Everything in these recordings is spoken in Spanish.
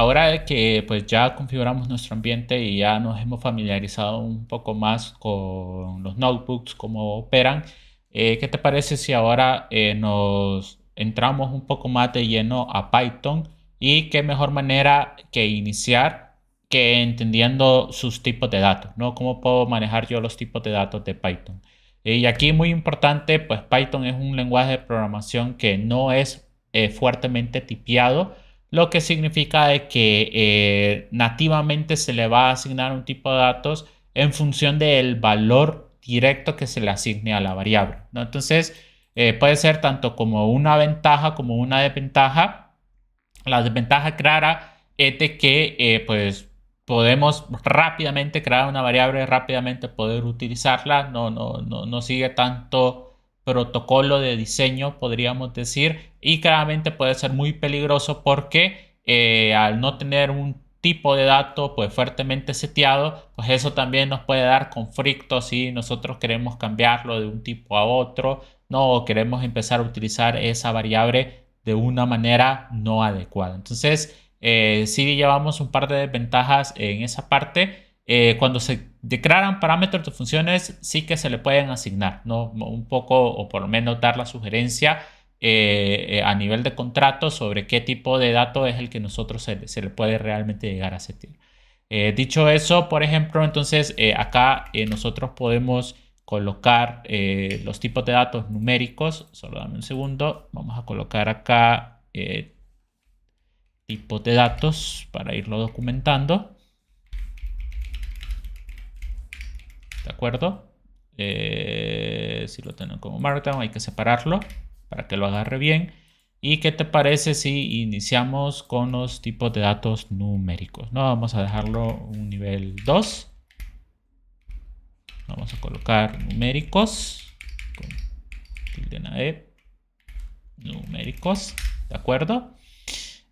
ahora de que pues ya configuramos nuestro ambiente y ya nos hemos familiarizado un poco más con los notebooks, cómo operan, ¿qué te parece si ahora nos entramos un poco más de lleno a Python? Y qué mejor manera que iniciar que entendiendo sus tipos de datos, ¿no? ¿Cómo puedo manejar yo los tipos de datos de Python? Y aquí muy importante, pues Python es un lenguaje de programación que no es fuertemente tipiado, lo que significa de que nativamente se le va a asignar un tipo de datos en función del valor directo que se le asigne a la variable, ¿no? Entonces, puede ser tanto como una ventaja como una desventaja. La desventaja clara es de que pues podemos rápidamente crear una variable, rápidamente poder utilizarla, no sigue tanto protocolo de diseño, podríamos decir, y claramente puede ser muy peligroso porque al no tener un tipo de dato pues fuertemente seteado, pues eso también nos puede dar conflictos si nosotros queremos cambiarlo de un tipo a otro, no, o queremos empezar a utilizar esa variable de una manera no adecuada. Entonces, sí llevamos un par de desventajas en esa parte. Cuando se declaran parámetros de funciones, sí que se le pueden asignar, ¿no? Un poco, o por lo menos dar la sugerencia a nivel de contrato sobre qué tipo de dato es el que nosotros se le puede realmente llegar a setear. Dicho eso, por ejemplo, entonces acá nosotros podemos colocar los tipos de datos numéricos. Solo dame un segundo. Vamos a colocar acá tipos de datos para irlo documentando. ¿De acuerdo? Si lo tengo como Markdown, hay que separarlo para que lo agarre bien. ¿Y qué te parece si iniciamos con los tipos de datos numéricos? No, vamos a dejarlo un nivel 2. Vamos a colocar numéricos con tilde en la E. Numéricos, ¿de acuerdo?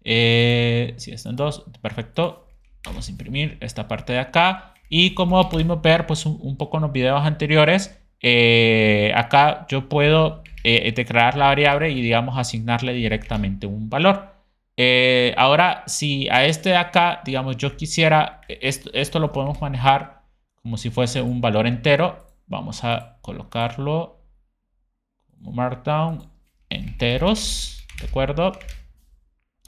Si están dos, perfecto. Vamos a imprimir esta parte de acá. Y como pudimos ver pues un poco en los videos anteriores, acá yo puedo declarar la variable y digamos asignarle directamente un valor. Ahora, si a este de acá, digamos, yo quisiera, esto lo podemos manejar como si fuese un valor entero. Vamos a colocarlo como Markdown, enteros, ¿de acuerdo?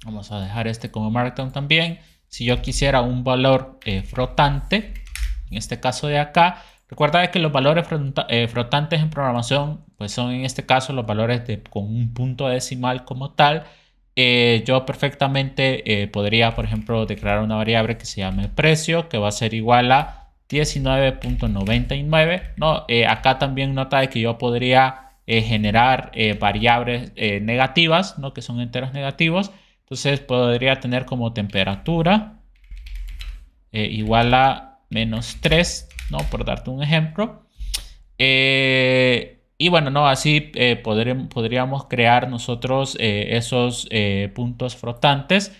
Vamos a dejar este como Markdown también. Si yo quisiera un valor flotante, en este caso de acá, recuerda que los valores flotantes en programación pues son en este caso los valores con un punto decimal como tal. Yo perfectamente podría, por ejemplo, declarar una variable que se llame precio, que va a ser igual a 19.99, ¿no? Acá también nota de que yo podría generar variables negativas, ¿no? Que son enteros negativos. Entonces podría tener como temperatura igual a -3, ¿no? Por darte un ejemplo. Y bueno, ¿no? Así podríamos crear nosotros esos puntos flotantes.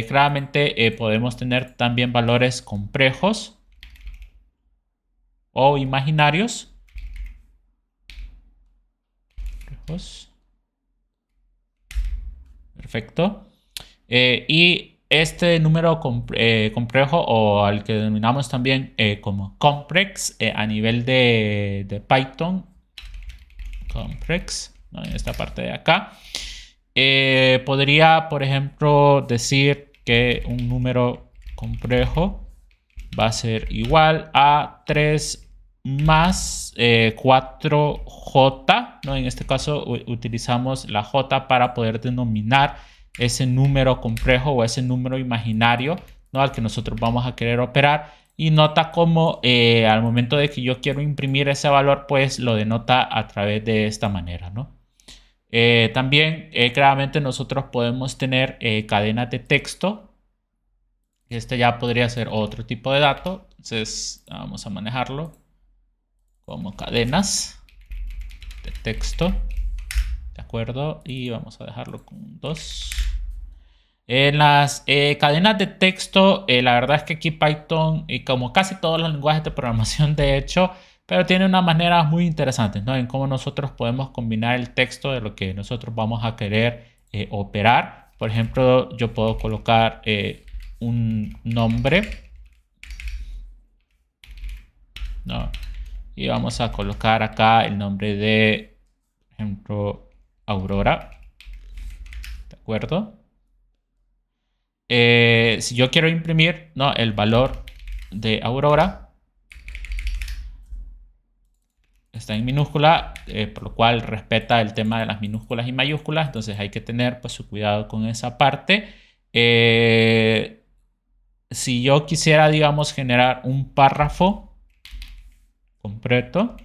Claramente podemos tener también valores complejos o imaginarios. Perfecto. Y este número complejo o al que denominamos también como complex a nivel de Python, complex, ¿no? En esta parte de acá, podría, por ejemplo, decir que un número complejo va a ser igual a 3 más 4J, ¿no? En este caso utilizamos la J para poder denominar ese número complejo o ese número imaginario, ¿no? Al que nosotros vamos a querer operar. Y nota como al momento de que yo quiero imprimir ese valor, pues lo denota a través de esta manera, ¿no? También claramente nosotros podemos tener cadenas de texto. Este ya podría ser otro tipo de dato. Entonces vamos a manejarlo como cadenas de texto. ¿De acuerdo? Y vamos a dejarlo con 2. En las cadenas de texto, la verdad es que aquí Python, como casi todos los lenguajes de programación, de hecho, pero tiene unas maneras muy interesantes, ¿no? En cómo nosotros podemos combinar el texto de lo que nosotros vamos a querer operar. Por ejemplo, yo puedo colocar un nombre, ¿no? Y vamos a colocar acá el nombre de, por ejemplo, Aurora. ¿De acuerdo? Si yo quiero imprimir, ¿no?, el valor de Aurora, está en minúscula, por lo cual respeta el tema de las minúsculas y mayúsculas. Entonces hay que tener pues su cuidado con esa parte. Si yo quisiera, digamos, generar un párrafo completo,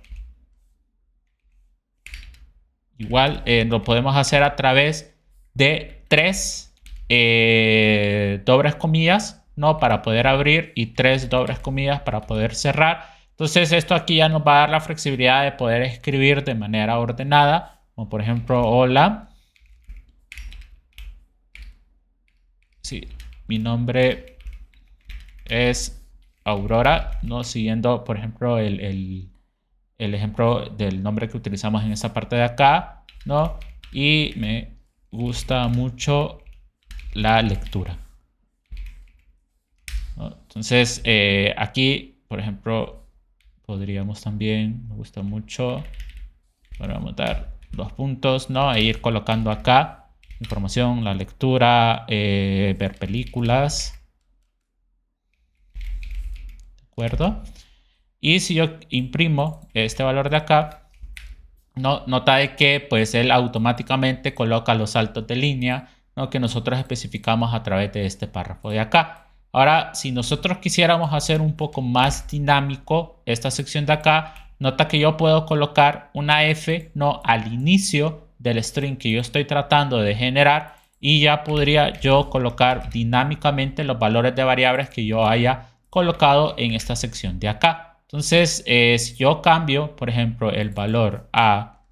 igual lo podemos hacer a través de 3 dobles comillas, ¿no?, para poder abrir, y 3 dobles comillas para poder cerrar. Entonces esto aquí ya nos va a dar la flexibilidad de poder escribir de manera ordenada, como por ejemplo, hola. Sí, mi nombre es Aurora, ¿no? Siguiendo, por ejemplo, el ejemplo del nombre que utilizamos en esta parte de acá, ¿no? Y me gusta mucho la lectura, ¿no? Entonces, aquí, por ejemplo, podríamos también, me gusta mucho, bueno, vamos a dar 2 puntos, ¿no? E ir colocando acá información, la lectura, ver películas, ¿de acuerdo? Y si yo imprimo este valor de acá, no, nota de que pues él automáticamente coloca los saltos de línea, ¿no?, que nosotros especificamos a través de este párrafo de acá. Ahora, si nosotros quisiéramos hacer un poco más dinámico esta sección de acá, nota que yo puedo colocar una F, ¿no?, al inicio del string que yo estoy tratando de generar, y ya podría yo colocar dinámicamente los valores de variables que yo haya colocado en esta sección de acá. Entonces, si yo cambio, por ejemplo, el valor a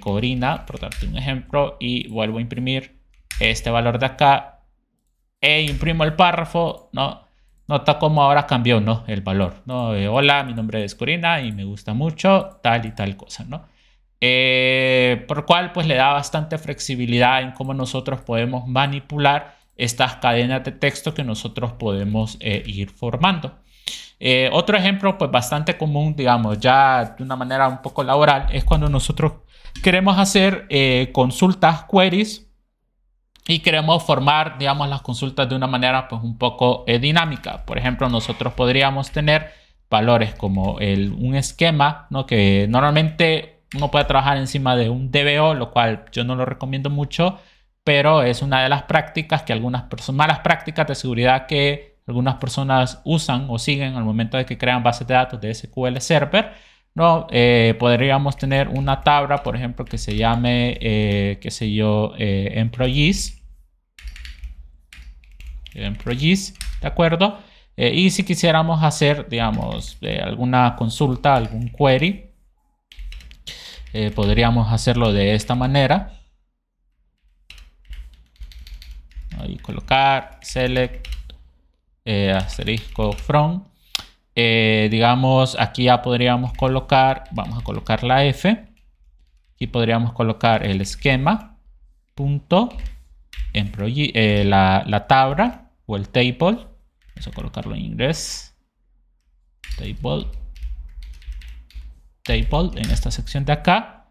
Corina, por darte un ejemplo, y vuelvo a imprimir este valor de acá, e imprimo el párrafo, ¿no?, nota cómo ahora cambió, ¿no?, el valor, ¿no? Hola, mi nombre es Corina y me gusta mucho tal y tal cosa, ¿no? Por lo cual, pues le da bastante flexibilidad en cómo nosotros podemos manipular estas cadenas de texto que nosotros podemos ir formando. Otro ejemplo pues bastante común, digamos, ya de una manera un poco laboral, es cuando nosotros queremos hacer consultas, queries, y queremos formar, digamos, las consultas de una manera pues un poco dinámica. Por ejemplo, nosotros podríamos tener valores como un esquema, ¿no?, que normalmente uno puede trabajar encima de un DBO, lo cual yo no lo recomiendo mucho, pero es una de las prácticas que algunas personas, malas prácticas de seguridad que algunas personas usan o siguen al momento de que crean bases de datos de SQL Server, ¿no? Podríamos tener una tabla, por ejemplo, que se llame, qué sé yo, employees, ¿de acuerdo? Y si quisiéramos hacer, digamos, alguna consulta, algún query, podríamos hacerlo de esta manera. Ahí colocar select asterisco from. Digamos, aquí ya podríamos colocar, vamos a colocar la F. Aquí podríamos colocar el esquema punto la tabla o el table. Vamos a colocarlo en inglés. Table en esta sección de acá.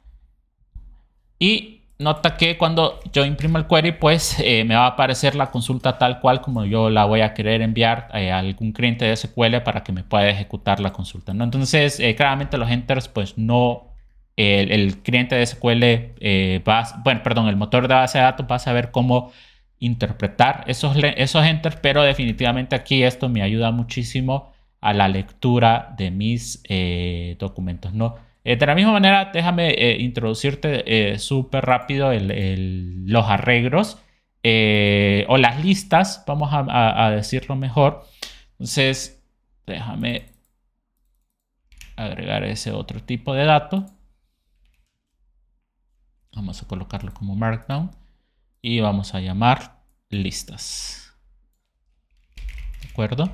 Y nota que cuando yo imprimo el query, pues me va a aparecer la consulta tal cual como yo la voy a querer enviar a algún cliente de SQL para que me pueda ejecutar la consulta, ¿no? Entonces, claramente los enters, pues no, el cliente de SQL el motor de base de datos va a saber cómo interpretar esos enters, pero definitivamente aquí esto me ayuda muchísimo a la lectura de mis documentos, ¿no? De la misma manera, déjame introducirte súper rápido los arreglos o las listas, vamos a decirlo mejor. Entonces, déjame agregar ese otro tipo de dato. Vamos a colocarlo como Markdown y vamos a llamar listas. ¿De acuerdo?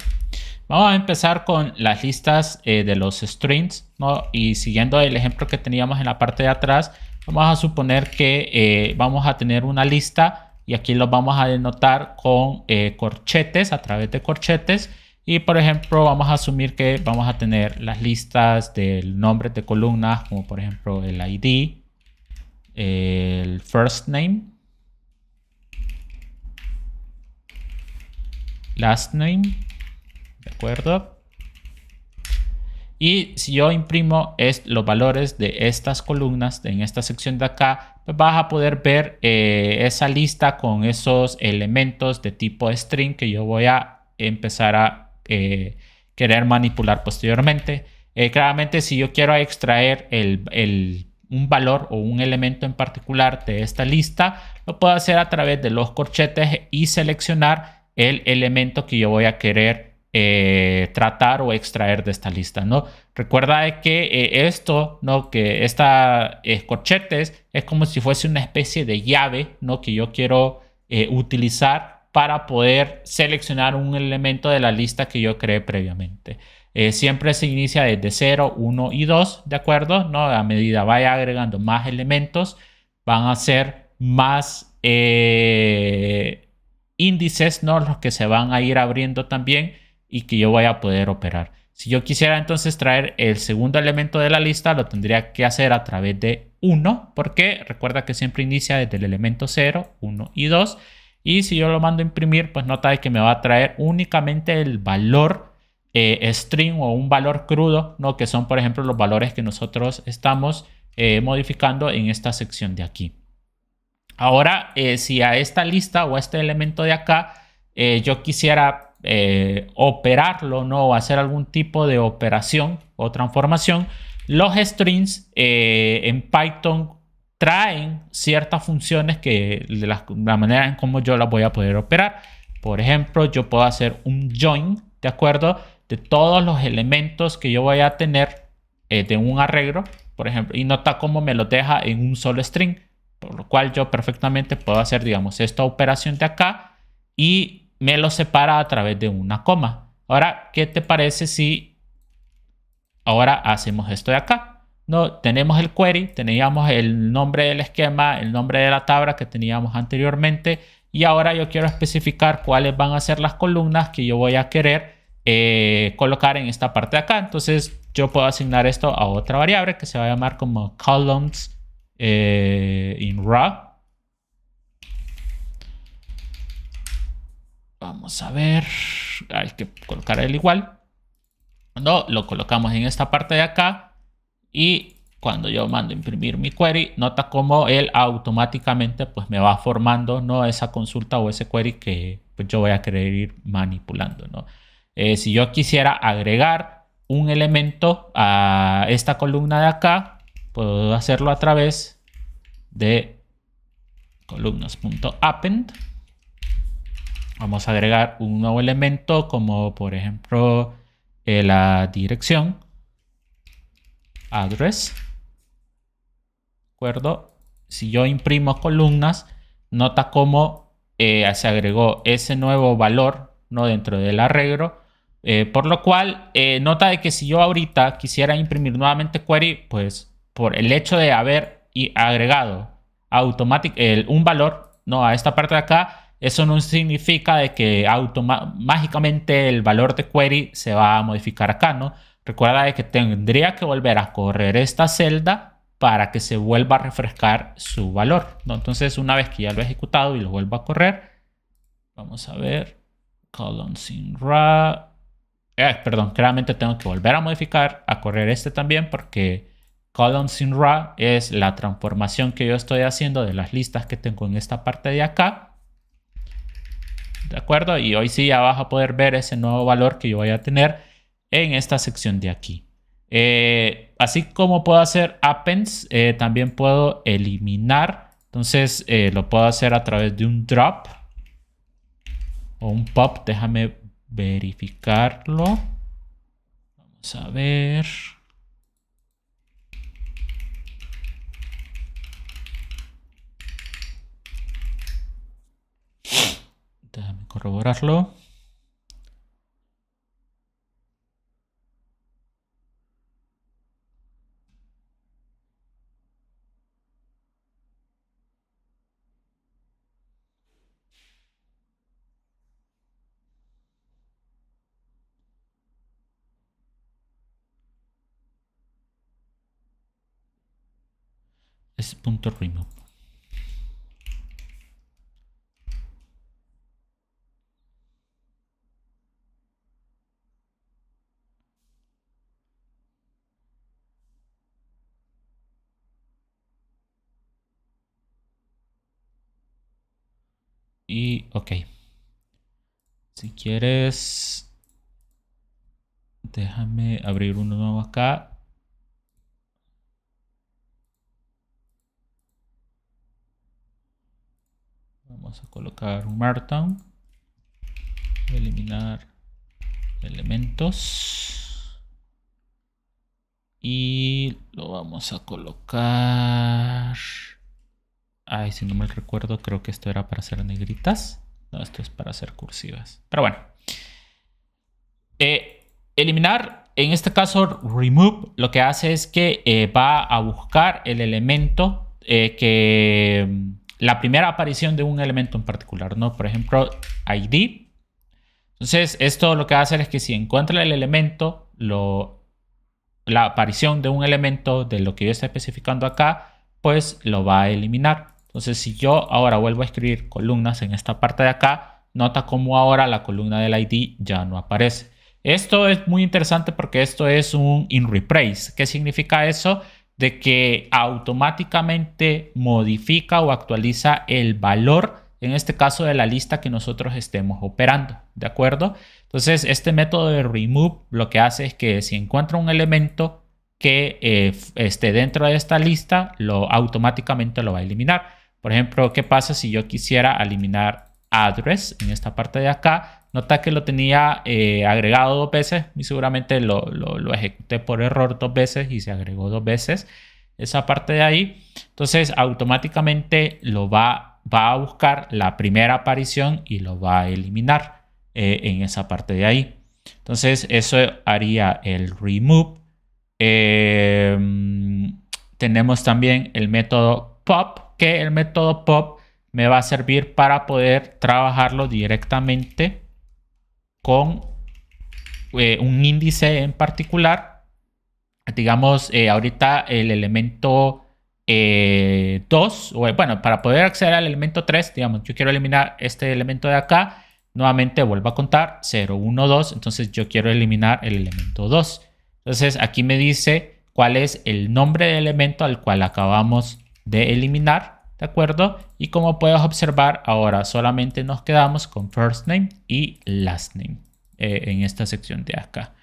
Vamos a empezar con las listas de los strings, ¿no? Y siguiendo el ejemplo que teníamos en la parte de atrás, vamos a suponer que vamos a tener una lista y aquí los vamos a denotar con corchetes, a través de corchetes. Y por ejemplo, vamos a asumir que vamos a tener las listas del nombre de columnas, como por ejemplo el ID, el first name, last name, ¿de acuerdo? Y si yo imprimo los valores de estas columnas en esta sección de acá, pues vas a poder ver esa lista con esos elementos de tipo string que yo voy a empezar a querer manipular posteriormente. Claramente, si yo quiero extraer un valor o un elemento en particular de esta lista, lo puedo hacer a través de los corchetes y seleccionar el elemento que yo voy a querer tratar o extraer de esta lista, ¿no? Recuerda que esto, ¿no? Que esta corchetes es como si fuese una especie de llave, ¿no? Que yo quiero utilizar para poder seleccionar un elemento de la lista que yo creé previamente. Siempre se inicia desde 0, 1 y 2, ¿de acuerdo? ¿No? A medida vaya agregando más elementos, van a ser más índices, ¿no? Los que se van a ir abriendo también y que yo voy a poder operar. Si yo quisiera entonces traer el segundo elemento de la lista, lo tendría que hacer a través de 1, porque recuerda que siempre inicia desde el elemento 0, 1 y 2. Y si yo lo mando a imprimir, pues nota que me va a traer únicamente el valor string o un valor crudo, ¿no? Que son, por ejemplo, los valores que nosotros estamos modificando en esta sección de aquí. Ahora, si a esta lista o a este elemento de acá yo quisiera operarlo, ¿no? O hacer algún tipo de operación o transformación, los strings en Python traen ciertas funciones que la manera en cómo yo las voy a poder operar. Por ejemplo, yo puedo hacer un join, ¿de acuerdo? De todos los elementos que yo voy a tener de un arreglo, por ejemplo, y nota cómo me lo deja en un solo string, por lo cual yo perfectamente puedo hacer, digamos, esta operación de acá y me lo separa a través de una coma. Ahora, ¿qué te parece si ahora hacemos esto de acá? No, tenemos el query, teníamos el nombre del esquema, el nombre de la tabla que teníamos anteriormente y ahora yo quiero especificar cuáles van a ser las columnas que yo voy a querer colocar en esta parte de acá. Entonces yo puedo asignar esto a otra variable que se va a llamar como columns in raw. Vamos a ver, hay que colocar el igual. No, lo colocamos en esta parte de acá y cuando yo mando a imprimir mi query, nota cómo él automáticamente pues me va formando, ¿no? Esa consulta o ese query que pues, yo voy a querer ir manipulando, ¿no? Si yo quisiera agregar un elemento a esta columna de acá, puedo hacerlo a través de columnas.append. Vamos a agregar un nuevo elemento como por ejemplo la dirección, address, ¿de acuerdo? Si yo imprimo columnas, nota cómo se agregó ese nuevo valor, ¿no? Dentro del arreglo, por lo cual nota de que si yo ahorita quisiera imprimir nuevamente query, pues por el hecho de haber agregado un valor, ¿no? A esta parte de acá, eso no significa de que mágicamente el valor de query se va a modificar acá, ¿no? Recuerda de que tendría que volver a correr esta celda para que se vuelva a refrescar su valor, ¿no? Entonces, una vez que ya lo he ejecutado y lo vuelvo a correr, vamos a ver, columns in raw. Perdón, claramente tengo que volver a modificar, a correr este también porque columns in raw es la transformación que yo estoy haciendo de las listas que tengo en esta parte de acá. ¿De acuerdo? Y hoy sí ya vas a poder ver ese nuevo valor que yo voy a tener en esta sección de aquí. Así como puedo hacer appends, también puedo eliminar. Entonces lo puedo hacer a través de un drop o un pop. Déjame verificarlo. Vamos a ver. Déjame corroborarlo. index.remove. Y ok. Si quieres, déjame abrir uno nuevo acá. Vamos a colocar un Markdown. Eliminar elementos. Y lo vamos a colocar. Ay, si no me recuerdo, creo que esto era para hacer negritas. No, esto es para hacer cursivas. Pero bueno. Eliminar, en este caso, remove, lo que hace es que va a buscar el elemento la primera aparición de un elemento en particular, ¿no? Por ejemplo, ID. Entonces, esto lo que va a hacer es que si encuentra el elemento, la aparición de un elemento de lo que yo estoy especificando acá, pues lo va a eliminar. Entonces, si yo ahora vuelvo a escribir columnas en esta parte de acá, nota cómo ahora la columna del ID ya no aparece. Esto es muy interesante porque esto es un in-replace. ¿Qué significa eso? De que automáticamente modifica o actualiza el valor, en este caso de la lista que nosotros estemos operando, ¿de acuerdo? Entonces, este método de remove lo que hace es que si encuentra un elemento que esté dentro de esta lista, automáticamente lo va a eliminar. Por ejemplo, ¿qué pasa si yo quisiera eliminar address en esta parte de acá? Nota que lo tenía agregado 2 veces y seguramente lo ejecuté por error 2 veces y se agregó 2 veces esa parte de ahí. Entonces, automáticamente lo va a buscar la primera aparición y lo va a eliminar en esa parte de ahí. Entonces, eso haría el remove. Tenemos también el método pop, que el método pop me va a servir para poder trabajarlo directamente con un índice en particular. Digamos, ahorita el elemento 2, bueno, para poder acceder al elemento 3, digamos, yo quiero eliminar este elemento de acá. Nuevamente vuelvo a contar 0, 1, 2. Entonces yo quiero eliminar el elemento 2. Entonces aquí me dice cuál es el nombre del elemento al cual acabamos de eliminar, ¿de acuerdo? Y como puedes observar, ahora solamente nos quedamos con first name y last name en esta sección de acá.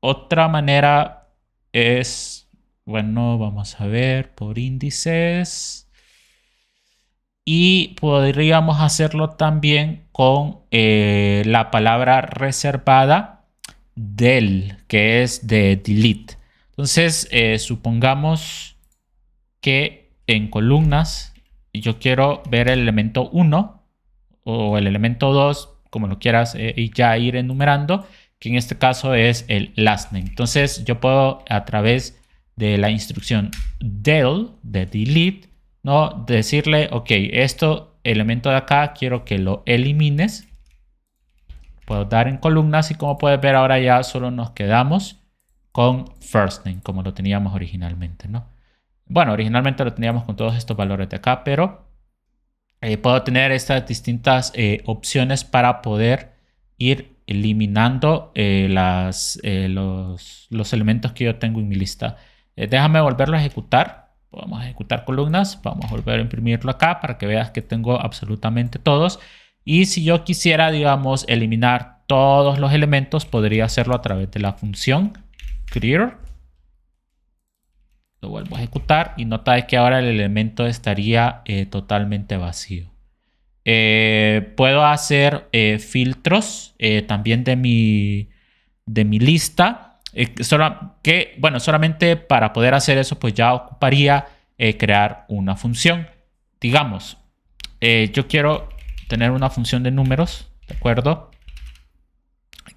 Otra manera es, bueno, vamos a ver por índices. Y podríamos hacerlo también con la palabra reservada del, que es de delete. Entonces, supongamos que en columnas yo quiero ver el elemento 1 o el elemento 2, como lo quieras, y ya ir enumerando, que en este caso es el last name. Entonces, yo puedo a través de la instrucción del, de delete, ¿no? Decirle, ok, elemento de acá quiero que lo elimines. Puedo dar en columnas y como puedes ver ahora ya solo nos quedamos con first name, como lo teníamos originalmente, ¿no? Bueno, originalmente lo teníamos con todos estos valores de acá, pero puedo tener estas distintas opciones para poder ir eliminando los elementos que yo tengo en mi lista. Déjame volverlo a ejecutar. Vamos a ejecutar columnas. Vamos a volver a imprimirlo acá para que veas que tengo absolutamente todos. Y si yo quisiera, digamos, eliminar todos los elementos, podría hacerlo a través de la función clear. Lo vuelvo a ejecutar y nota que ahora el elemento estaría totalmente vacío. Puedo hacer filtros también de mi lista. Solamente para poder hacer eso, pues ya ocuparía crear una función. Digamos, yo quiero tener una función de números, ¿de acuerdo?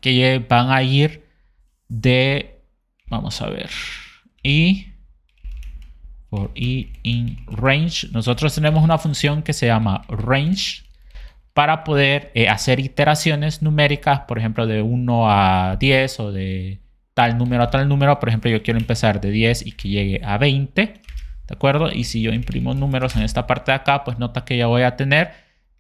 Que van a ir de, vamos a ver, for i in range. Nosotros tenemos una función que se llama range para poder hacer iteraciones numéricas, por ejemplo, de 1 a 10 o de tal número a tal número. Por ejemplo, yo quiero empezar de 10 y que llegue a 20, ¿de acuerdo? Y si yo imprimo números en esta parte de acá, pues nota que ya voy a tener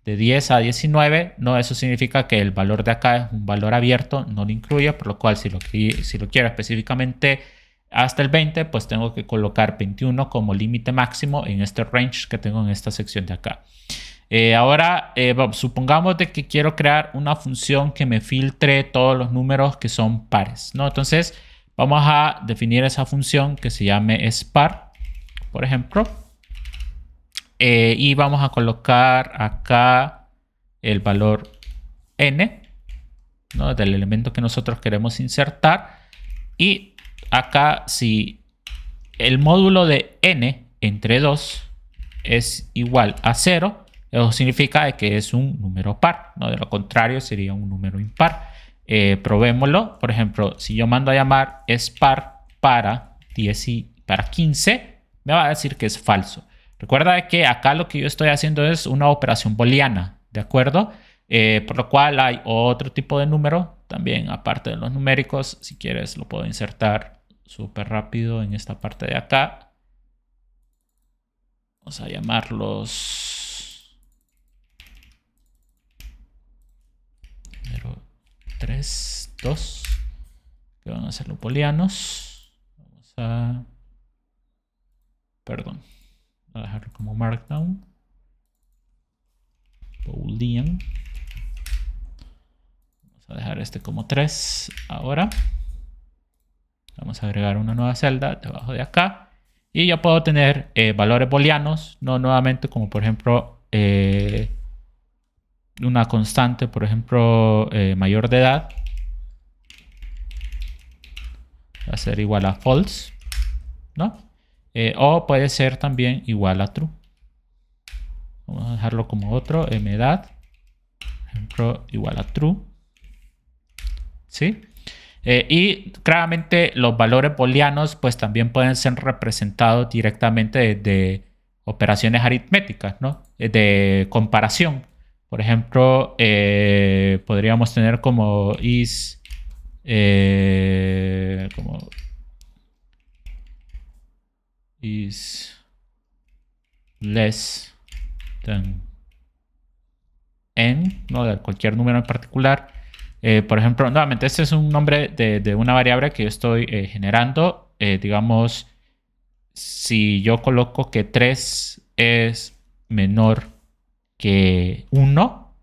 de 10 a 19, ¿no? Eso significa que el valor de acá es un valor abierto, no lo incluye, por lo cual si lo quiero específicamente hasta el 20, pues tengo que colocar 21 como límite máximo en este range que tengo en esta sección de acá. Ahora, supongamos de que quiero crear una función que me filtre todos los números que son pares, ¿no? Entonces, vamos a definir esa función que se llame spar, por ejemplo. Y vamos a colocar acá el valor n, ¿no? Del elemento que nosotros queremos insertar. Y acá, si el módulo de n entre 2 es igual a 0, eso significa que es un número par, ¿no? De lo contrario sería un número impar. Probémoslo. Por ejemplo, si yo mando a llamar spar para 10 y para 15, me va a decir que es falso. Recuerda que acá lo que yo estoy haciendo es una operación booleana, ¿de acuerdo? Por lo cual hay otro tipo de número también, aparte de los numéricos. Si quieres lo puedo insertar súper rápido en esta parte de acá. Vamos a llamarlos 0, 3, 2, que van a ser los booleanos. Vamos a... Perdón. Voy a dejarlo como markdown. Boolean. Vamos a dejar este como 3 ahora. Vamos a agregar una nueva celda debajo de acá. Y yo puedo tener valores booleanos, no nuevamente como por ejemplo una constante, por ejemplo mayor de edad. Va a ser igual a false, ¿no? O puede ser también igual a true. Vamos a dejarlo como otro, medad, por ejemplo, igual a true. ¿Sí? Y claramente los valores booleanos pues también pueden ser representados directamente de operaciones aritméticas, ¿no? De comparación. Por ejemplo, podríamos tener como is less than n, ¿no? De cualquier número en particular. Por ejemplo, nuevamente, este es un nombre de una variable que yo estoy generando. Digamos, si yo coloco que 3 es menor que 1,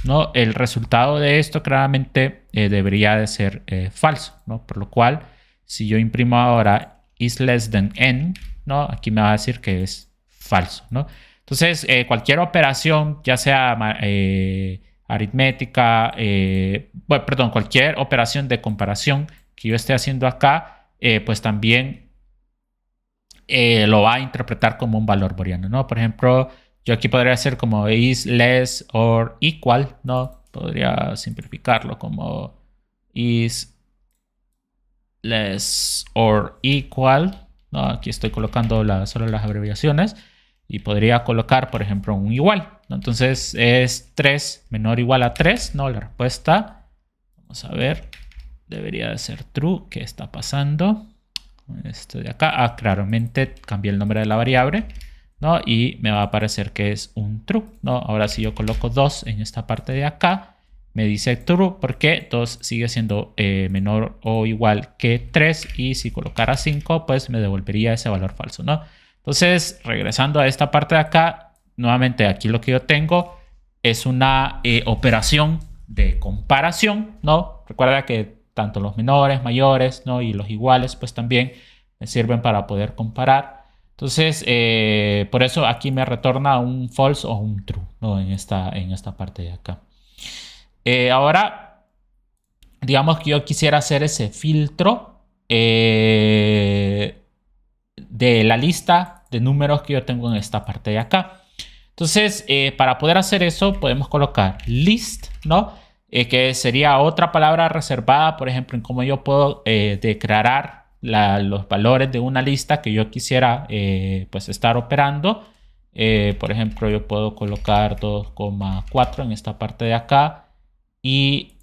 ¿no? El resultado de esto claramente debería de ser falso, ¿no? Por lo cual, si yo imprimo ahora is less than n, ¿no? Aquí me va a decir que es falso, ¿no? Entonces, cualquier operación, ya sea aritmética, bueno, perdón, cualquier operación de comparación que yo esté haciendo acá, pues también lo va a interpretar como un valor booleano, ¿no? Por ejemplo, yo aquí podría hacer como is less or equal, ¿no? Podría simplificarlo como is less or equal, ¿no? Aquí estoy colocando solo las abreviaciones. Y podría colocar, por ejemplo, un igual, ¿no? Entonces es 3 menor o igual a 3, ¿no? La respuesta, vamos a ver, debería de ser true. ¿Qué está pasando? Esto de acá, claramente cambié el nombre de la variable, ¿no? Y me va a aparecer que es un true, ¿no? Ahora si yo coloco 2 en esta parte de acá, me dice true porque 2 sigue siendo menor o igual que 3. Y si colocara 5, pues me devolvería ese valor falso, ¿no? Entonces, regresando a esta parte de acá, nuevamente aquí lo que yo tengo es una operación de comparación, ¿no? Recuerda que tanto los menores, mayores, ¿no? Y los iguales, pues también me sirven para poder comparar. Entonces, por eso aquí me retorna un false o un true, ¿no? En esta parte de acá. Ahora, digamos que yo quisiera hacer ese filtro de la lista de números que yo tengo en esta parte de acá. Entonces, para poder hacer eso, podemos colocar list, ¿no? Que sería otra palabra reservada, por ejemplo, en cómo yo puedo declarar los valores de una lista que yo quisiera pues estar operando. Por ejemplo, yo puedo colocar 2,4 en esta parte de acá y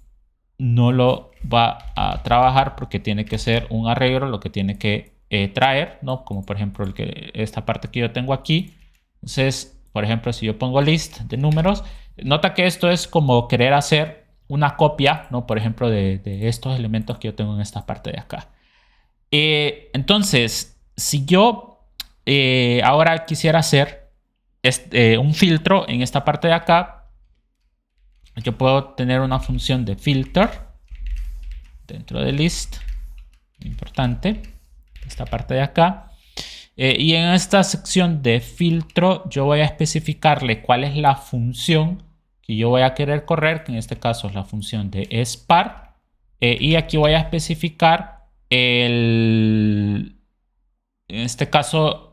no lo va a trabajar porque tiene que ser un arreglo lo que tiene que traer, ¿no? Como por ejemplo esta parte que yo tengo aquí. Entonces, por ejemplo, si yo pongo list de números, nota que esto es como querer hacer una copia, ¿no? Por ejemplo, de estos elementos que yo tengo en esta parte de acá. Entonces, si yo ahora quisiera hacer un filtro en esta parte de acá, yo puedo tener una función de filter dentro de list, importante, esta parte de acá. Y en esta sección de filtro yo voy a especificarle cuál es la función que yo voy a querer correr, que en este caso es la función de spar. Y aquí voy a especificar en este caso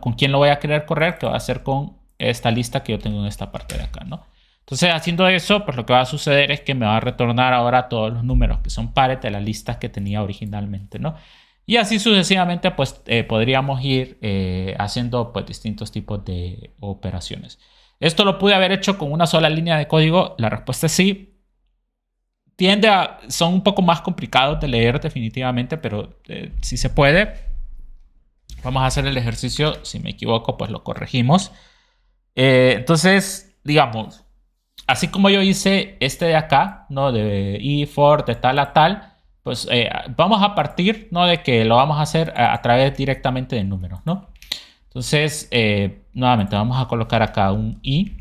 con quién lo voy a querer correr, que va a ser con esta lista que yo tengo en esta parte de acá, ¿no? Entonces, haciendo eso, pues lo que va a suceder es que me va a retornar ahora todos los números que son pares de las listas que tenía originalmente, ¿no? Y así sucesivamente, pues podríamos ir haciendo pues, distintos tipos de operaciones. ¿Esto lo pude haber hecho con una sola línea de código? La respuesta es sí. Son un poco más complicados de leer definitivamente, pero sí se puede. Vamos a hacer el ejercicio. Si me equivoco, pues lo corregimos. Entonces, digamos, así como yo hice este de acá, ¿no? De for de tal a tal, pues vamos a partir, ¿no? De que lo vamos a hacer a través directamente de números, ¿no? Entonces, nuevamente vamos a colocar acá un i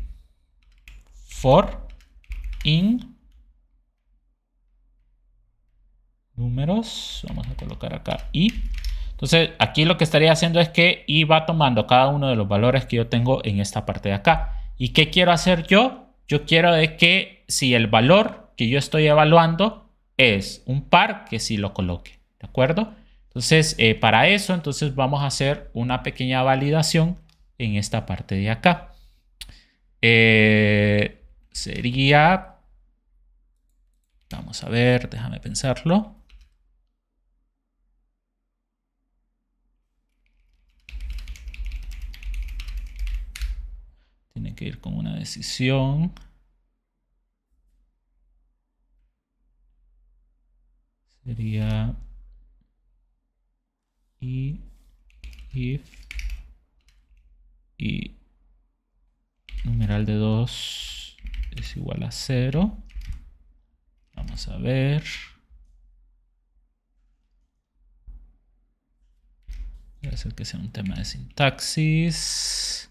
for in números. Vamos a colocar acá i. Entonces, aquí lo que estaría haciendo es que i va tomando cada uno de los valores que yo tengo en esta parte de acá. ¿Y qué quiero hacer yo? Yo quiero de que si el valor que yo estoy evaluando es un par, que sí lo coloque, ¿de acuerdo? Entonces, para eso, entonces vamos a hacer una pequeña validación en esta parte de acá. Sería, vamos a ver, déjame pensarlo. Tiene que ir con una decisión. Sería if y numeral de 2 es igual a 0. Vamos a ver. Voy a hacer que sea un tema de sintaxis.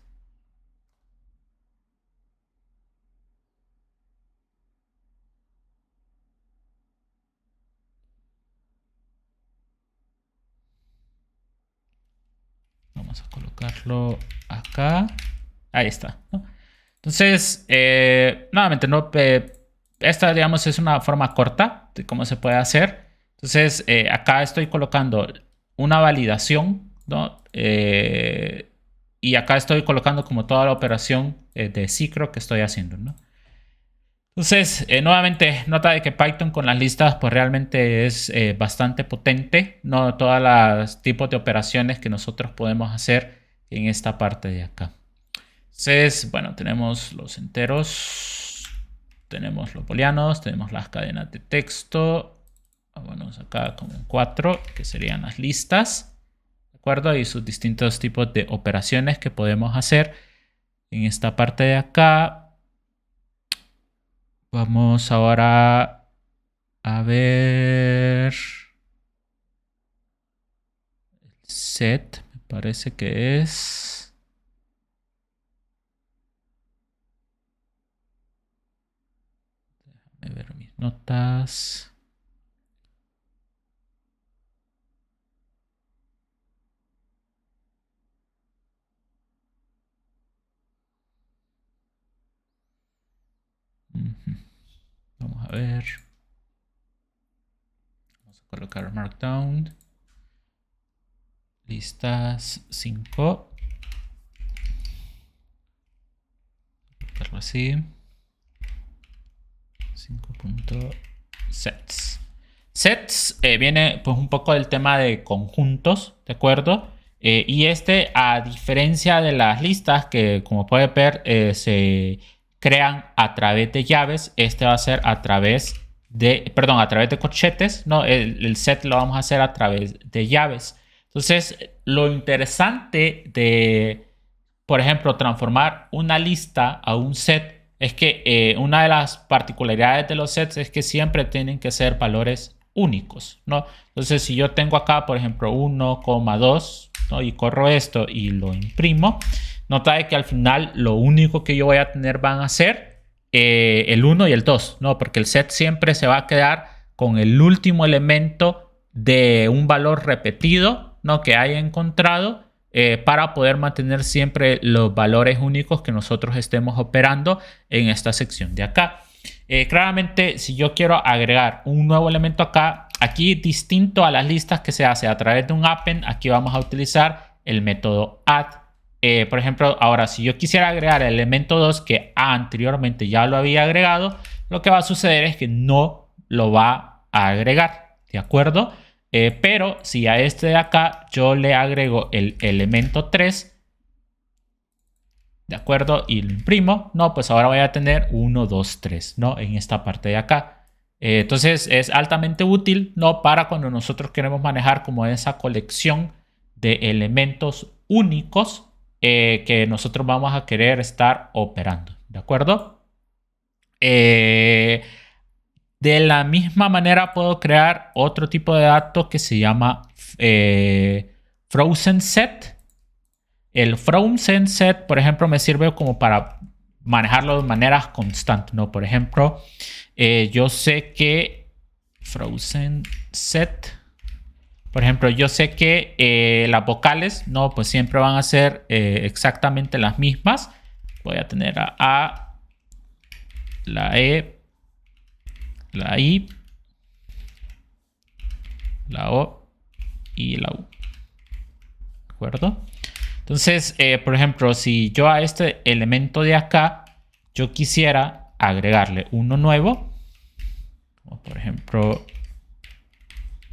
Vamos a colocarlo acá. Ahí está, ¿no? Entonces, nuevamente, ¿no? Esta, digamos, es una forma corta de cómo se puede hacer. Entonces, acá estoy colocando una validación, ¿no? Y acá estoy colocando como toda la operación de ciclo que estoy haciendo, ¿no? Entonces, nuevamente, nota de que Python con las listas pues realmente es bastante potente, ¿no? Todos los tipos de operaciones que nosotros podemos hacer en esta parte de acá. Entonces, bueno, tenemos los enteros, tenemos los booleanos, tenemos las cadenas de texto. Bueno, acá como 4, que serían las listas, ¿de acuerdo? Y sus distintos tipos de operaciones que podemos hacer en esta parte de acá. Vamos ahora a ver el set, me parece que es. Déjame ver mis notas. Vamos a ver. Vamos a colocar Markdown. Listas 5. Colocarlo así. 5.sets. Sets viene pues un poco del tema de conjuntos, ¿de acuerdo? Y a diferencia de las listas que como puede ver se crean a través de llaves, este va a ser a través perdón, a través de corchetes, ¿no? El set lo vamos a hacer a través de llaves. Entonces, lo interesante de, por ejemplo, transformar una lista a un set es que una de las particularidades de los sets es que siempre tienen que ser valores únicos, ¿no? Entonces, si yo tengo acá, por ejemplo, 1,2, ¿no? Y corro esto y lo imprimo, nota que al final lo único que yo voy a tener van a ser el 1 y el 2, ¿no? Porque el set siempre se va a quedar con el último elemento de un valor repetido, ¿no? Que haya encontrado para poder mantener siempre los valores únicos que nosotros estemos operando en esta sección de acá. Claramente, si yo quiero agregar un nuevo elemento acá, aquí distinto a las listas que se hace a través de un append, aquí vamos a utilizar el método add. Por ejemplo, ahora si yo quisiera agregar el elemento 2 que anteriormente ya lo había agregado, lo que va a suceder es que no lo va a agregar, ¿de acuerdo? Pero si a este de acá yo le agrego el elemento 3, ¿de acuerdo? Y lo imprimo, no, pues ahora voy a tener 1, 2, 3, ¿no? En esta parte de acá. Entonces es altamente útil, ¿no? Para cuando nosotros queremos manejar como esa colección de elementos únicos que nosotros vamos a querer estar operando, ¿de acuerdo? De la misma manera puedo crear otro tipo de dato que se llama frozen set. El frozen set, por ejemplo, me sirve como para manejarlo de maneras constantes, ¿no? Por ejemplo, yo sé que frozen set, por ejemplo, yo sé que las vocales, ¿no? Pues siempre van a ser exactamente las mismas. Voy a tener la A, la E, la I, la O y la U. ¿De acuerdo? Entonces, por ejemplo, si yo a este elemento de acá, yo quisiera agregarle uno nuevo, como por ejemplo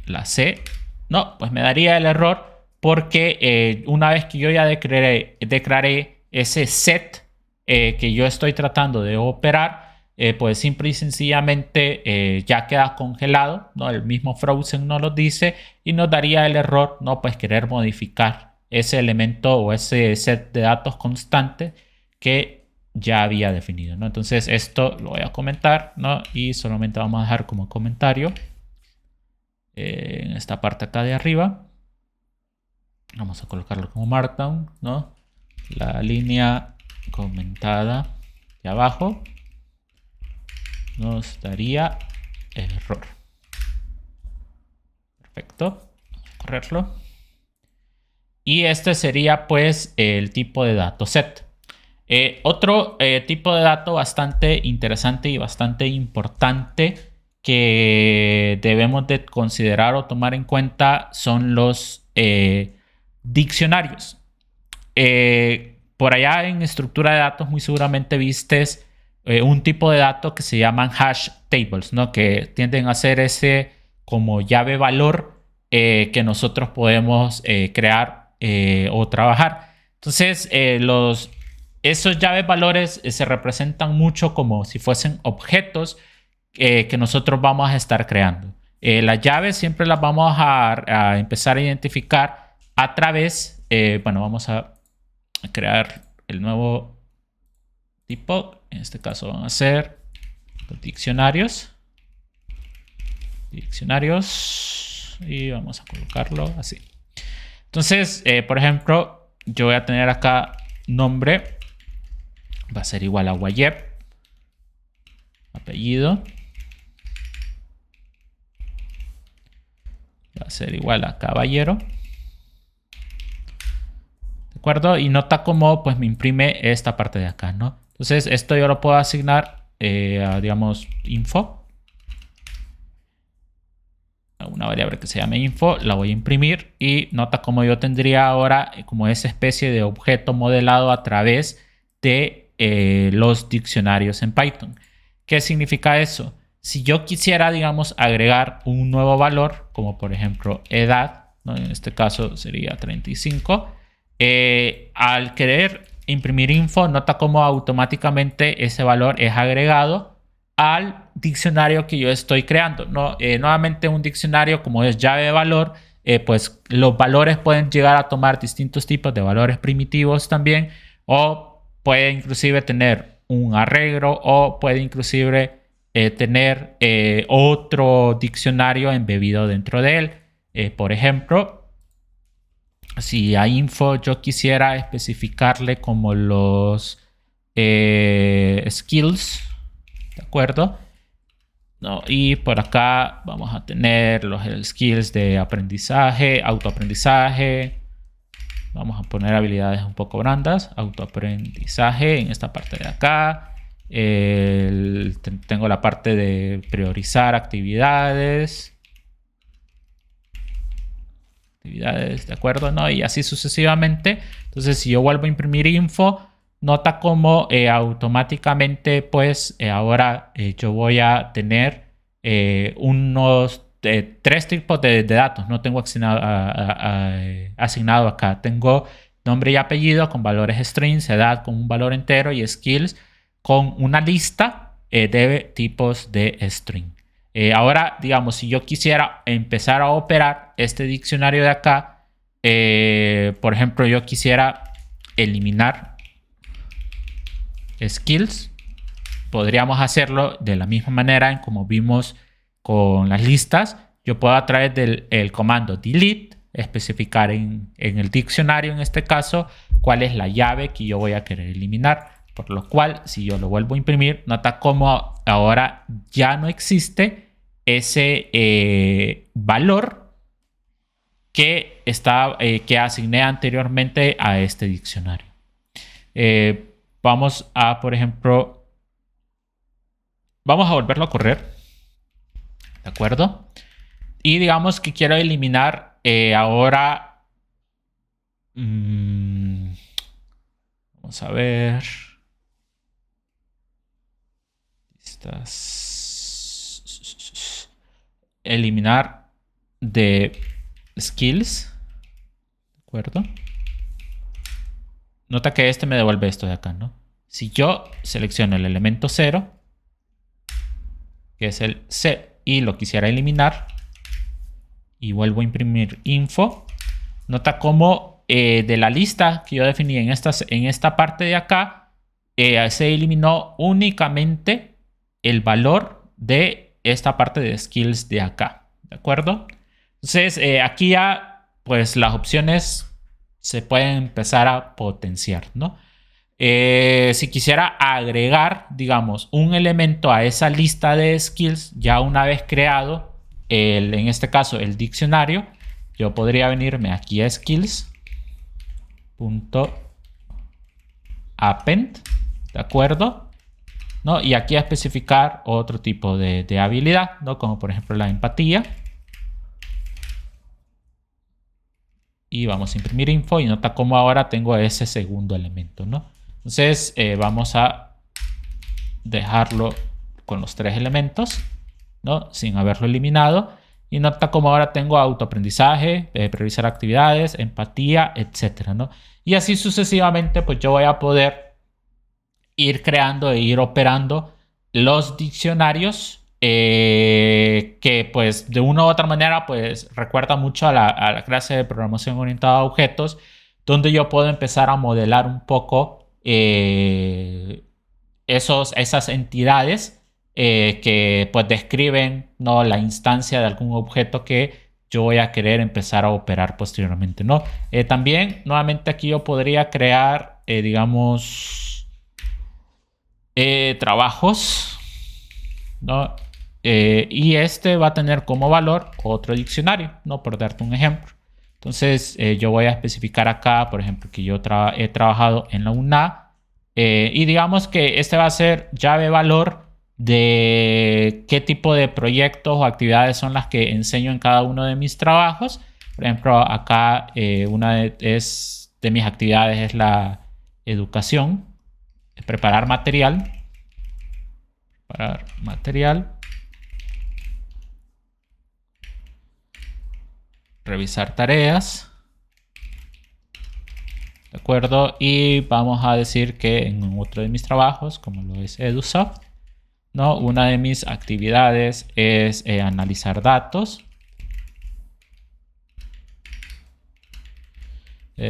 la C, no, pues me daría el error porque una vez que yo ya declaré ese set que yo estoy tratando de operar, pues simple y sencillamente ya queda congelado, ¿no? El mismo Frozen nos lo dice y nos daría el error, ¿no? Pues querer modificar ese elemento o ese set de datos constante que ya había definido, ¿no? Entonces esto lo voy a comentar, ¿no? Y solamente vamos a dejar como comentario en esta parte acá de arriba. Vamos a colocarlo como markdown, ¿no? La línea comentada de abajo nos daría error. Perfecto. Vamos a correrlo. Y este sería pues el tipo de dataset. Otro tipo de dato bastante interesante y bastante importante que debemos de considerar o tomar en cuenta son los diccionarios. Por allá en estructura de datos muy seguramente vistes un tipo de dato que se llaman hash tables, ¿no? Que tienden a ser ese como llave valor que nosotros podemos crear o trabajar. Entonces, esos llaves valores se representan mucho como si fuesen objetos que nosotros vamos a estar creando. Las llaves siempre las vamos a empezar a identificar a través, bueno, vamos a crear el nuevo tipo. En este caso van a ser los diccionarios. Y vamos a colocarlo así. Entonces, por ejemplo, yo voy a tener acá nombre. Va a ser igual a Wayeb. Apellido. Va a ser igual a Caballero. ¿De acuerdo? Y nota cómo pues me imprime esta parte de acá, ¿no? Entonces, esto yo lo puedo asignar a, digamos, info. A una variable que se llame info, la voy a imprimir y nota cómo yo tendría ahora como esa especie de objeto modelado a través de los diccionarios en Python. ¿Qué significa eso? Si yo quisiera, digamos, agregar un nuevo valor, como por ejemplo edad, ¿no? En este caso sería 35, al querer imprimir info, nota cómo automáticamente ese valor es agregado al diccionario que yo estoy creando, ¿no? Nuevamente un diccionario como es llave de valor, pues los valores pueden llegar a tomar distintos tipos de valores primitivos también, o puede inclusive tener un arreglo, o puede inclusive tener otro diccionario embebido dentro de él. Por ejemplo, si a info yo quisiera especificarle como los skills, ¿de acuerdo? ¿No? Y por acá vamos a tener los skills de aprendizaje, autoaprendizaje. Vamos a poner habilidades un poco brandas, autoaprendizaje en esta parte de acá. Tengo la parte de priorizar actividades. ¿De acuerdo? ¿No? Y así sucesivamente. Entonces, si yo vuelvo a imprimir info, nota cómo automáticamente, pues, ahora yo voy a tener unos 3 tipos de datos. No tengo asignado acá. Tengo nombre y apellido con valores strings, edad con un valor entero y skills con una lista de tipos de string. Ahora, digamos, si yo quisiera empezar a operar este diccionario de acá, por ejemplo, yo quisiera eliminar skills, podríamos hacerlo de la misma manera en como vimos con las listas. Yo puedo a través del comando delete especificar en el diccionario, en este caso, cuál es la llave que yo voy a querer eliminar. Por lo cual, si yo lo vuelvo a imprimir, nota cómo ahora ya no existe ese valor que asigné anteriormente a este diccionario. Vamos a, por ejemplo, vamos a volverlo a correr. ¿De acuerdo? Y digamos que quiero eliminar ahora. Vamos a ver. Eliminar de skills. ¿De acuerdo? Nota que este me devuelve esto de acá, ¿no? Si yo selecciono el elemento 0, que es el C, y lo quisiera eliminar, y vuelvo a imprimir info, nota cómo de la lista que yo definí en esta parte de acá, se eliminó únicamente el valor de esta parte de skills de acá, ¿de acuerdo? Entonces, aquí ya, pues las opciones se pueden empezar a potenciar, ¿no? Si quisiera agregar, digamos, un elemento a esa lista de skills, ya una vez creado, en este caso, el diccionario, yo podría venirme aquí a skills.append, ¿de acuerdo? ¿No? Y aquí a especificar otro tipo de habilidad, ¿no? Como por ejemplo la empatía. Y vamos a imprimir info y nota cómo ahora tengo ese segundo elemento, ¿no? Entonces vamos a dejarlo con los 3 elementos, ¿no? Sin haberlo eliminado. Y nota cómo ahora tengo autoaprendizaje, priorizar actividades, empatía, etcétera, ¿no? Y así sucesivamente, pues yo voy a poder ir creando e ir operando los diccionarios que pues de una u otra manera pues recuerda mucho a la clase de programación orientada a objetos, donde yo puedo empezar a modelar un poco esas entidades que pues describen, ¿no?, la instancia de algún objeto que yo voy a querer empezar a operar posteriormente, ¿no? También nuevamente aquí yo podría crear digamos trabajos, ¿no? Y este va a tener como valor otro diccionario, ¿no? Por darte un ejemplo. Entonces yo voy a especificar acá, por ejemplo, que yo he trabajado en la UNA y digamos que este va a ser llave valor de qué tipo de proyectos o actividades son las que enseño en cada uno de mis trabajos. Por ejemplo, acá una de mis actividades es la educación, preparar material, revisar tareas, ¿de acuerdo? Y vamos a decir que en otro de mis trabajos, como lo es EduSoft, ¿no? Una de mis actividades es analizar datos,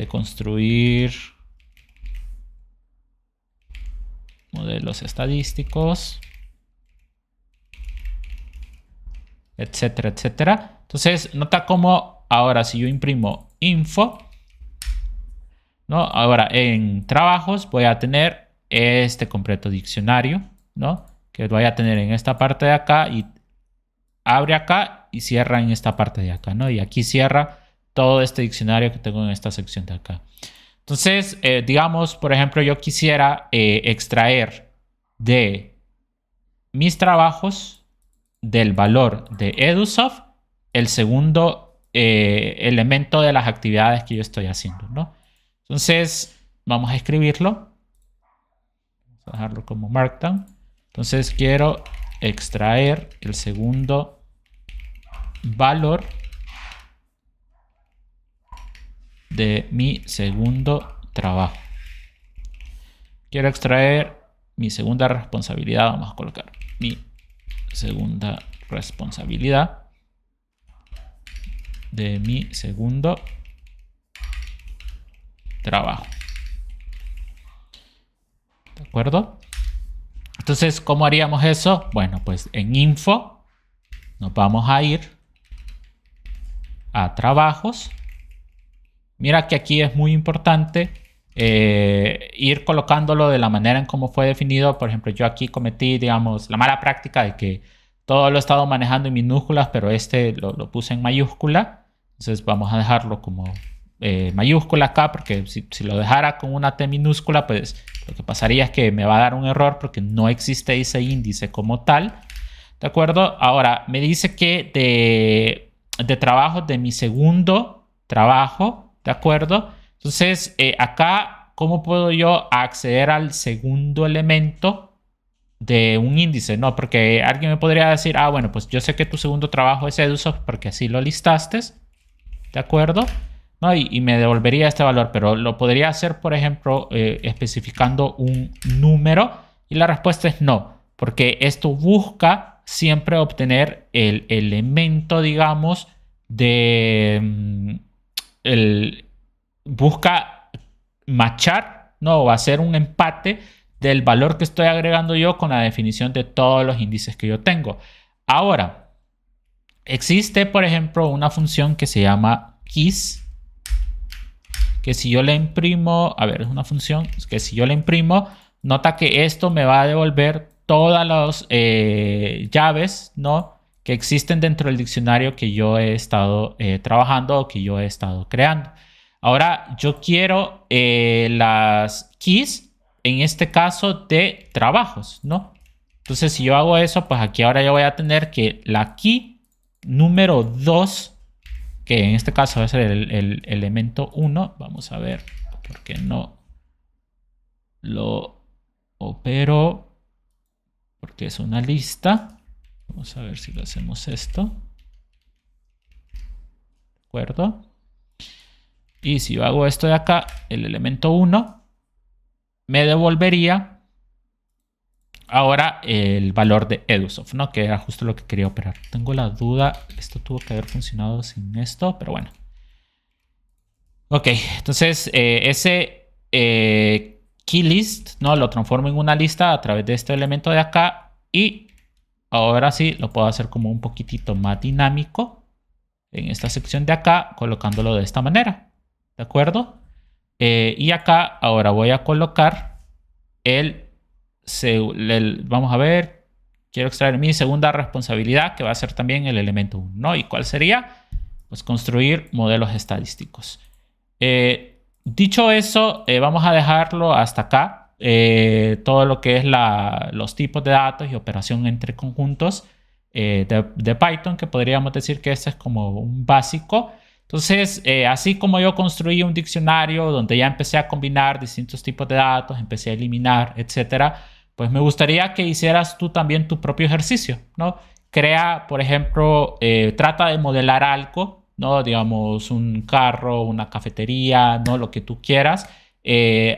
construir modelos estadísticos, etcétera, etcétera. Entonces, nota cómo ahora si yo imprimo info, ¿no? Ahora en trabajos voy a tener este completo diccionario, ¿no? Que voy a tener en esta parte de acá y abre acá y cierra en esta parte de acá, ¿no? Y aquí cierra todo este diccionario que tengo en esta sección de acá. Entonces, digamos, por ejemplo, yo quisiera extraer de mis trabajos del valor de EduSoft el segundo elemento de las actividades que yo estoy haciendo, ¿no? Entonces, vamos a escribirlo. Vamos a dejarlo como Markdown. Entonces, quiero extraer el segundo valor de mi segundo trabajo. Quiero extraer mi segunda responsabilidad. Vamos a colocar mi segunda responsabilidad de mi segundo trabajo. ¿De acuerdo? Entonces, ¿cómo haríamos eso? Bueno, pues en info nos vamos a ir a trabajos. Mira que aquí es muy importante ir colocándolo de la manera en cómo fue definido. Por ejemplo, yo aquí cometí, digamos, la mala práctica de que todo lo he estado manejando en minúsculas, pero lo puse en mayúscula. Entonces vamos a dejarlo como mayúscula acá, porque si lo dejara con una T minúscula, pues lo que pasaría es que me va a dar un error porque no existe ese índice como tal. ¿De acuerdo? Ahora, me dice que de trabajos de mi segundo trabajo, ¿de acuerdo? Entonces, acá, ¿cómo puedo yo acceder al segundo elemento de un índice? No, porque alguien me podría decir, ah, bueno, pues yo sé que tu segundo trabajo es EduSoft porque así lo listaste, ¿de acuerdo? ¿No? Y me devolvería este valor, pero lo podría hacer, por ejemplo, especificando un número, y la respuesta es no, porque esto busca siempre obtener el elemento, digamos, busca matchar, ¿no? O hacer un empate del valor que estoy agregando yo con la definición de todos los índices que yo tengo. Ahora, existe, por ejemplo, una función que se llama keys, que si yo le imprimo, a ver, es una función que si yo le imprimo, nota que esto me va a devolver todas las llaves, ¿no?, que existen dentro del diccionario que yo he estado trabajando o que yo he estado creando. Ahora, yo quiero las keys, en este caso, de trabajos, ¿no? Entonces, si yo hago eso, pues aquí ahora yo voy a tener que la key número 2, que en este caso va a ser el elemento 1. Vamos a ver por qué no lo opero, porque es una lista. Vamos a ver si lo hacemos esto. ¿De acuerdo? Y si yo hago esto de acá, el elemento 1 me devolvería ahora el valor de EduSoft, ¿no? Que era justo lo que quería operar. Tengo la duda, esto tuvo que haber funcionado sin esto, pero bueno. Ok, entonces ese keylist, ¿no?, lo transformo en una lista a través de este elemento de acá, y ahora sí lo puedo hacer como un poquitito más dinámico en esta sección de acá, colocándolo de esta manera, ¿de acuerdo? Y acá ahora voy a colocar vamos a ver, quiero extraer mi segunda responsabilidad, que va a ser también el elemento 1, ¿no? ¿Y cuál sería? Pues construir modelos estadísticos. Dicho eso, vamos a dejarlo hasta acá. Todo lo que es los tipos de datos y operación entre conjuntos de Python, que podríamos decir que este es como un básico. Entonces, así como yo construí un diccionario donde ya empecé a combinar distintos tipos de datos, empecé a eliminar, etcétera, pues me gustaría que hicieras tú también tu propio ejercicio, ¿no? Crea, por ejemplo, trata de modelar algo, ¿no? Digamos, un carro, una cafetería, ¿no? Lo que tú quieras.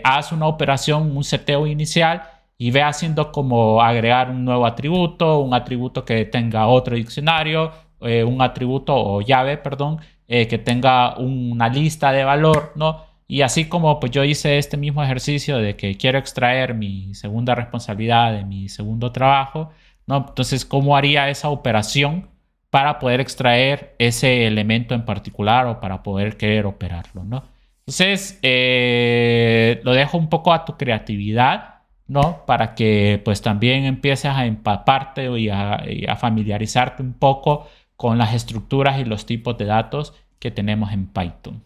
Haz una operación, un seteo inicial, y ve haciendo como agregar un atributo que tenga otro diccionario, un atributo o llave, perdón, que tenga una lista de valor, ¿no? Y así como pues yo hice este mismo ejercicio de que quiero extraer mi segunda responsabilidad de mi segundo trabajo, ¿no? Entonces, ¿cómo haría esa operación para poder extraer ese elemento en particular o para poder querer operarlo, ¿no? Entonces, lo dejo un poco a tu creatividad, ¿no? Para que pues también empieces a empaparte y a familiarizarte un poco con las estructuras y los tipos de datos que tenemos en Python.